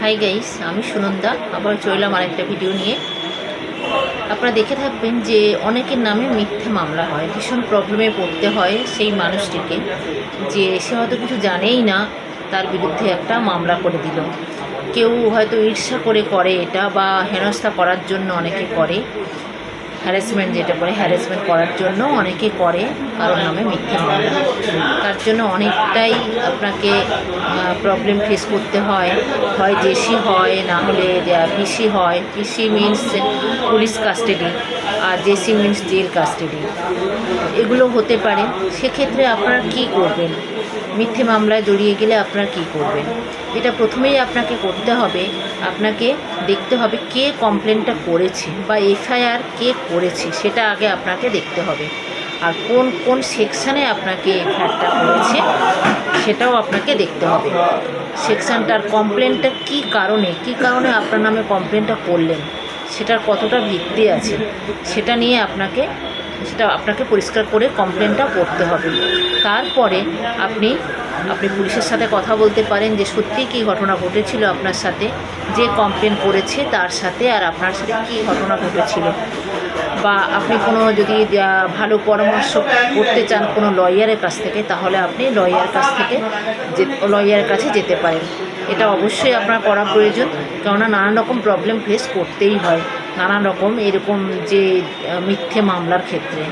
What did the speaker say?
Hi guys, আমি সুনন্দা আবার চললাম আরেকটা ভিডিও নিয়ে। আপনারা দেখে থাকবেন যে অনেকের নামে মিথ্যে মামলা হয়, ভীষণ প্রবলেমে পড়তে হয় সেই মানুষটিকে, যে সে হয়তো কিছু জানেই না, তার বিরুদ্ধে একটা মামলা করে দিল। কেউ হয়তো ঈর্ষা করে এটা, বা হেনস্থা করার জন্য অনেকে করে, হ্যারাসমেন্ট যেটা করে, হ্যারাসমেন্ট করার জন্য অনেকে করে কারোর নামে মিথ্যে মামলা। তার জন্য অনেকটাই আপনাকে প্রবলেম ফেস করতে হয় জেসি হয়, না হলে পিসি হয়। পিসি মিনস পুলিশ কাস্টাডি, আর জেসি মিনস জেল কাস্টাডি, এগুলো হতে পারে। সেক্ষেত্রে আপনারা কী করবেন? মিথ্যে মামলায় জড়িয়ে গেলে আপনারা কী করবেন? এটা প্রথমেই আপনাকে করতে হবে, আপনাকে দেখতে হবে কে কমপ্লেনটা করেছে বা এফআইআর কে করেছে, সেটা আগে আপনাকে দেখতে হবে। আর কোন কোন সেকশানে আপনাকে এফআইআরটা করেছে সেটাও আপনাকে দেখতে হবে। সেকশানটার কমপ্লেনটা কী কারণে আপনার নামে কমপ্লেনটা করলেন, সেটার কতটা ভিত্তি আছে, সেটা নিয়ে আপনাকে পরিষ্কার করে কমপ্লেনটা করতে হবে। তারপরে আপনি পুলিশের সাথে কথা বলতে পারেন যে সত্যিই কী ঘটনা ঘটেছিল আপনার সাথে, যে কমপ্লেন করেছে তার সাথে আর আপনার সাথে কী ঘটনা ঘটেছিল। বা আপনি কোনো যদি ভালো পরামর্শ করতে চান কোনো লয়ারের কাছ থেকে, তাহলে আপনি লয়ারের কাছে যেতে পারেন। এটা অবশ্যই আপনার করা প্রয়োজন, কেননা নানান রকম প্রবলেম ফেস করতেই হয় নানান রকম এরকম যে মিথ্যে মামলার ক্ষেত্রে।